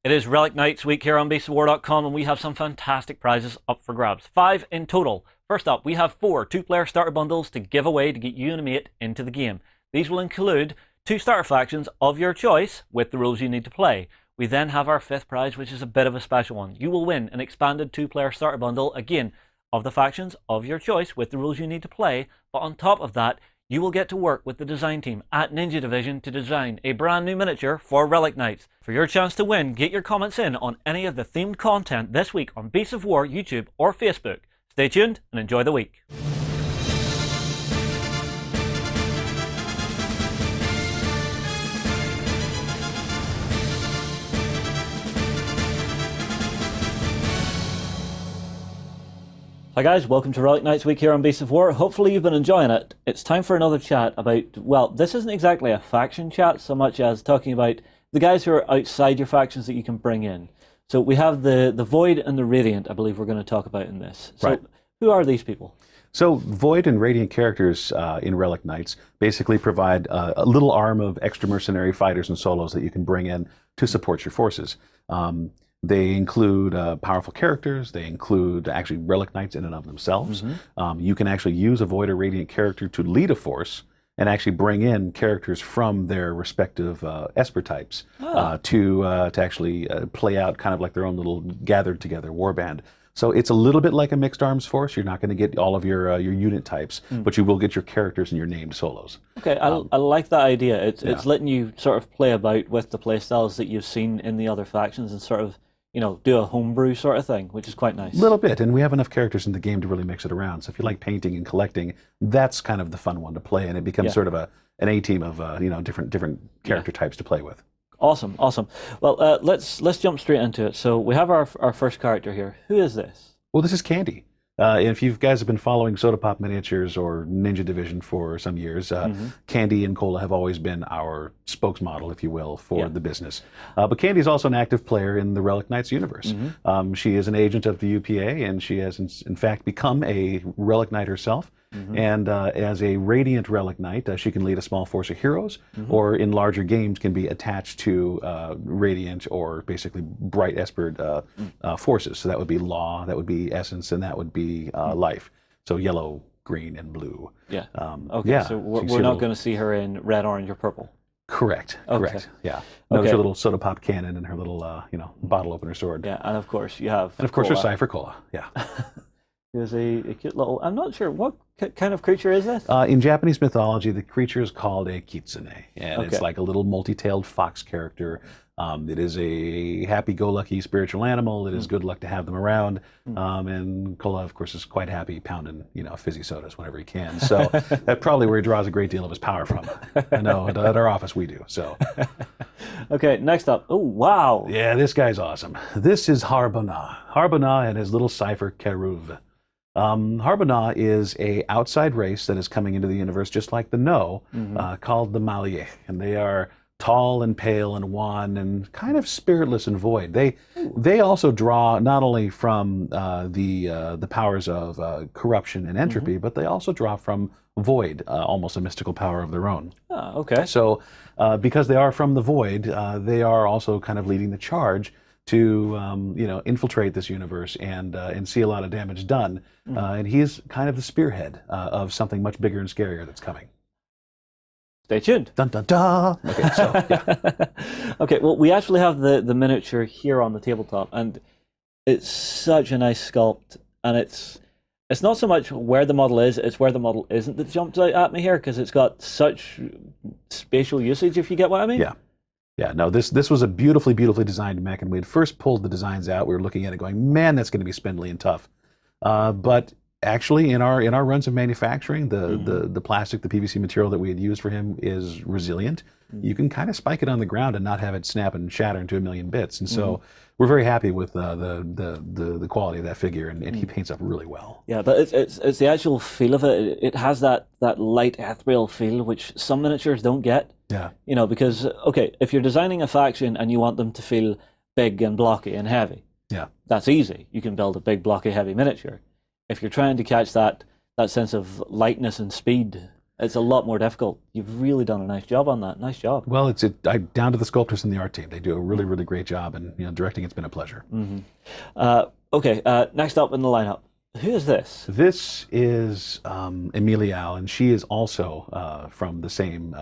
It is Relic Knights week here on baseofwar.com, and we have some fantastic prizes up for grabs. 5 in total. First up, we have 4 two-player starter bundles to give away to get you and a mate into the game. These will include 2 starter factions of your choice with the rules you need to play. We then have our 5th prize, which is a bit of a special one. You will win an expanded 2-player starter bundle, again, of the factions of your choice with the rules you need to play, but on top of that, you will get to work with the design team at Ninja Division to design a brand new miniature for Relic Knights. For your chance to win, get your comments in on any of the themed content this week on Beasts of War, YouTube or Facebook. Stay tuned and enjoy the week. Hi guys, welcome to Relic Knights week here on Beasts of War. Hopefully you've been enjoying it. It's time for another chat about, well, this isn't exactly a faction chat so much as talking about the guys who are outside your factions that you can bring in. So we have the Void and the Radiant, I believe we're going to talk about in this. So right. Who are these people? So Void and Radiant characters in Relic Knights basically provide a little arm of extra mercenary fighters and solos that you can bring in to support your forces. They include powerful characters. They include actually Relic Knights in and of themselves. Mm-hmm. You can actually use a Void or Radiant character to lead a force and actually bring in characters from their respective Esper types to actually play out kind of like their own little gathered together warband. So it's a little bit like a mixed arms force. You're not going to get all of your unit types, but you will get your characters and your named solos. Okay, I like that idea. It's letting you sort of play about with the playstyles that you've seen in the other factions and sort of, you know, do a homebrew sort of thing, which is quite nice. A little bit, and we have enough characters in the game to really mix it around. So if you like painting and collecting, that's kind of the fun one to play, and it becomes sort of an A-team of different character types to play with. Awesome, awesome. Well, let's jump straight into it. So we have our first character here. Who is this? Well, this is Candy. If you guys have been following Soda Pop Miniatures or Ninja Division for some years, Candy and Cola have always been our spokesmodel, if you will, for the business. But Candy is also an active player in the Relic Knights universe. She is an agent of the UPA, and she has in fact become a Relic Knight herself. And as a Radiant Relic Knight, she can lead a small force of heroes, or in larger games can be attached to Radiant or basically bright Esper forces. So that would be Law, that would be Essence, and that would be Life. So yellow, green, and blue. Yeah. Okay. So we're not going to see her in red, orange, or purple. Correct. Correct. Yeah. Notice her little soda pop cannon and her little bottle opener sword. Yeah, and of course you have. And of course her Sci-Fi Cola. Yeah. There's a cute little, I'm not sure, what kind of creature is this? In Japanese mythology, the creature is called a kitsune, and it's like a little multi-tailed fox character. It is a happy-go-lucky spiritual animal. It is good luck to have them around. And Cola, of course, is quite happy pounding, fizzy sodas whenever he can. So that's probably where he draws a great deal of his power from. I know, at our office we do, so. Okay, next up. Oh, wow. Yeah, this guy's awesome. This is Harbona. Harbona and his little cipher, Keruv. Harbona is a outside race that is coming into the universe just like the No, called the Maliech, and they are tall and pale and wan and kind of spiritless and void. They also draw not only from the powers of corruption and entropy, but they also draw from void, almost a mystical power of their own. Oh, okay. So because they are from the void, they are also kind of leading the charge to infiltrate this universe and see a lot of damage done. And he's kind of the spearhead of something much bigger and scarier that's coming. Stay tuned. Dun dun dun. Okay, so yeah. Okay, well, we actually have the miniature here on the tabletop, and it's such a nice sculpt, and it's not so much where the model is, it's where the model isn't that jumps out at me here, because it's got such spatial usage, if you get what I mean. Yeah. Yeah, no, this was a beautifully designed mech, and we had first pulled the designs out. We were looking at it going, man, that's going to be spindly and tough. But actually, in our runs of manufacturing, the plastic, the PVC material that we had used for him is resilient. You can kind of spike it on the ground and not have it snap and shatter into a million bits. And so we're very happy with the quality of that figure, and he paints up really well. Yeah, but it's the actual feel of it. It has that light ethereal feel, which some miniatures don't get. Yeah. Because, okay, if you're designing a faction and you want them to feel big and blocky and heavy, that's easy. You can build a big, blocky, heavy miniature. If you're trying to catch that sense of lightness and speed It's a lot more difficult. You've really done a nice job on that. Nice job. Well, down to the sculptors and the art team. They do a really, really great job, and directing it's been a pleasure. Okay, next up in the lineup, who is this? This is Emilial, and she is also from the same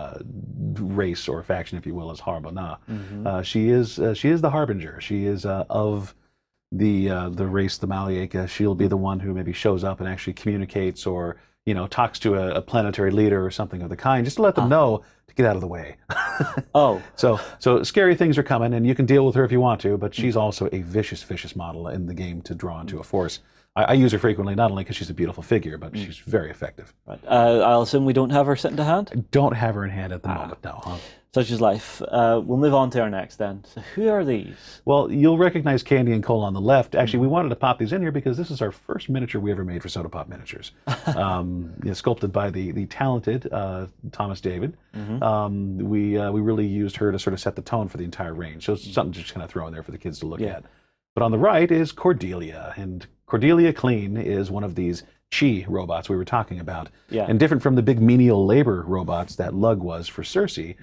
race or faction, if you will, as Harbona. She is the Harbinger. She is of the race, the Malieka. She'll be the one who maybe shows up and actually communicates or talks to a planetary leader or something of the kind, just to let them know to get out of the way. So scary things are coming, and you can deal with her if you want to, but she's also a vicious model in the game to draw into a force. I use her frequently, not only because she's a beautiful figure, but she's very effective. Right. I'll assume we don't have her sitting to hand? I don't have her in hand at the moment, no. Huh? Such is life. We'll move on to our next then. So who are these? Well, you'll recognize Candy and Cole on the left. Actually, we wanted to pop these in here because this is our first miniature we ever made for Soda Pop Miniatures. Sculpted by the talented Thomas David. We really used her to sort of set the tone for the entire range. So it's something to just kind of throw in there for the kids to look at. But on the right is Cordelia, and Cordelia Clean is one of these Chi robots we were talking about. And different from the big menial labor robots that Lug was for Cersei,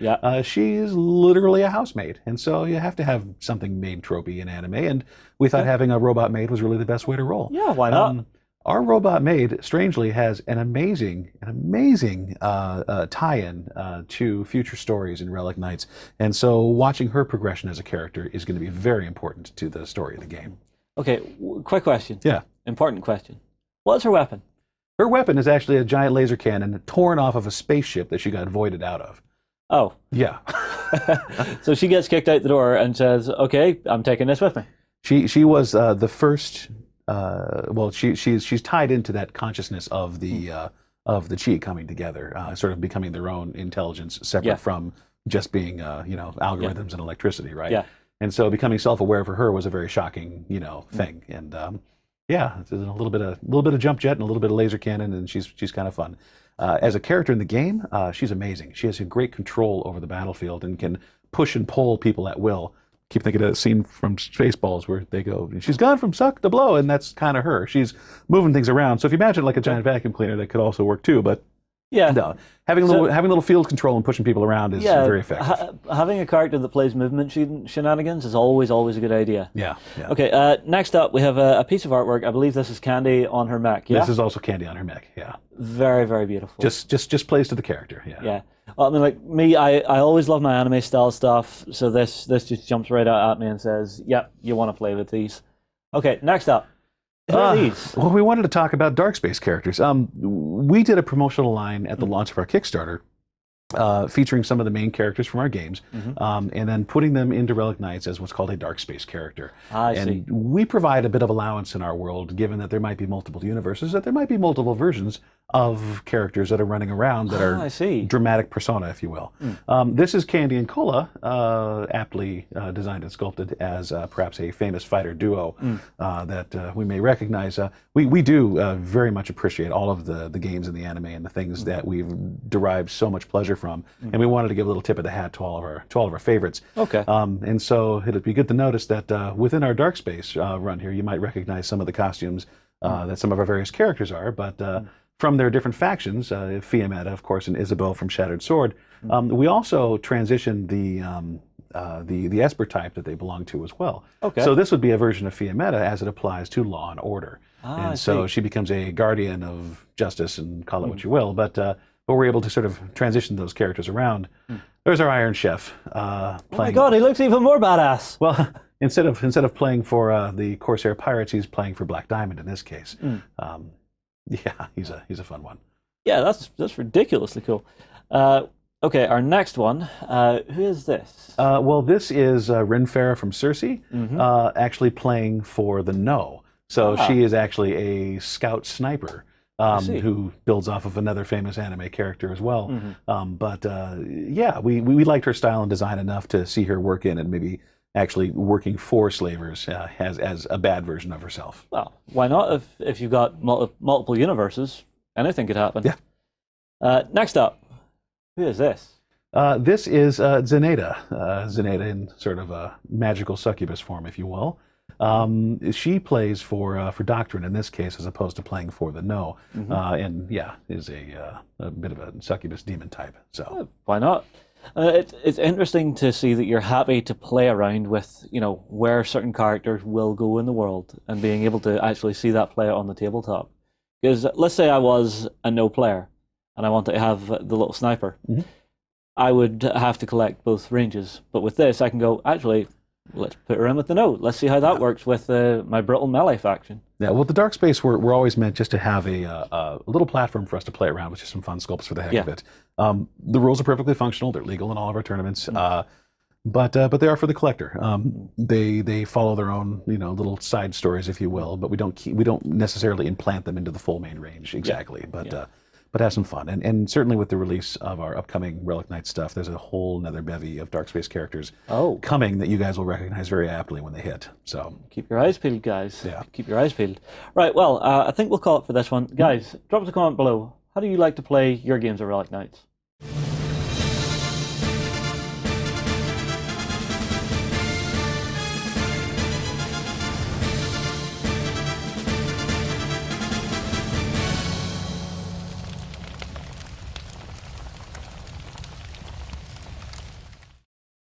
she's literally a housemaid. And so you have to have something maid tropey in anime, and we thought having a robot maid was really the best way to roll. Yeah, why not? Our robot maid, strangely, has an amazing tie-in to future stories in Relic Knights. And so watching her progression as a character is going to be very important to the story of the game. Okay, quick question. Yeah. Important question. What's her weapon? Her weapon is actually a giant laser cannon torn off of a spaceship that she got voided out of. Oh. Yeah. So she gets kicked out the door and says, okay, I'm taking this with me. She was the first, she's tied into that consciousness of the Chi coming together, sort of becoming their own intelligence separate from just being, algorithms and electricity, right? Yeah. And so becoming self-aware for her was a very shocking, thing. And it's a little bit of jump jet and a little bit of laser cannon, and she's kind of fun. As a character in the game, she's amazing. She has a great control over the battlefield and can push and pull people at will. Keep thinking of that scene from Spaceballs where they go, she's gone from suck to blow, and that's kind of her. She's moving things around. So if you imagine like a giant vacuum cleaner, that could also work too, but no. Having a little field control and pushing people around is very effective. Having a character that plays movement shenanigans is always a good idea. Yeah. Okay, next up we have a piece of artwork. I believe this is Candy on her mech, yeah? This is also Candy on her mech, yeah. Very, very beautiful. Just plays to the character, yeah. Yeah. Well, I mean, like me, I always love my anime style stuff, so this just jumps right out at me and says, yep, you want to play with these. Okay, next up. Who are these? Well, we wanted to talk about Darkspace characters. We did a promotional line at the launch of our Kickstarter featuring some of the main characters from our games, and then putting them into Relic Knights as what's called a Darkspace character. I see. We provide a bit of allowance in our world, given that there might be multiple universes, that there might be multiple versions of characters that are running around that are dramatic persona, if you will. This is Candy and Cola, aptly designed and sculpted as perhaps a famous fighter duo that we may recognize. We do very much appreciate all of the games in the anime and the things that we've derived so much pleasure from, and we wanted to give a little tip of the hat to all of our favorites. Okay. And so it'd be good to notice that within our Darkspace run here, you might recognize some of the costumes that some of our various characters are, but from their different factions, Fiametta, of course, and Isabel from Shattered Sword. We also transitioned the Esper type that they belong to as well. Okay. So this would be a version of Fiametta as it applies to Law and Order. And so she becomes a guardian of justice, and call it what you will, but we're able to sort of transition those characters around. There's our Iron Chef. Oh my God, he looks even more badass. Well, instead of playing for the Corsair Pirates, he's playing for Black Diamond in this case. Yeah, he's a fun one. Yeah, that's ridiculously cool. Okay, our next one. Who is this? Well, this is Rinfera from Cersei, actually playing for the No. So she is actually a scout sniper who builds off of another famous anime character as well. Yeah, we liked her style and design enough to see her work in and maybe actually working for slavers as a bad version of herself. Well, why not? If you've got multiple universes, anything could happen. Yeah. Next up, who is this? This is Zenaida. Zenaida in sort of a magical succubus form, if you will. She plays for Doctrine in this case, as opposed to playing for the No, and yeah, is a bit of a succubus demon type. So why not? It's interesting to see that you're happy to play around with, you know, where certain characters will go in the world and being able to actually see that play out on the tabletop. Because let's say I was a No player and I wanted to have the little sniper. I would have to collect both ranges. But with this, I can go, actually, let's put her in with the No. Let's see how that works with my brittle melee faction. Yeah, well, the Dark Space we're always meant just to have a little platform for us to play around with, just some fun sculpts for the heck of it. The rules are perfectly functional; they're legal in all of our tournaments, but they are for the collector. They follow their own, you know, little side stories, if you will, but we don't necessarily implant them into the full main range exactly. But have some fun, and certainly with the release of our upcoming Relic Knights stuff, there's a whole another bevy of Darkspace characters coming that you guys will recognize very aptly when they hit. So keep your eyes peeled, guys. Yeah, keep your eyes peeled. Right. Well, I think we'll call it for this one, guys. Drop us a comment below. How do you like to play your games of Relic Knights?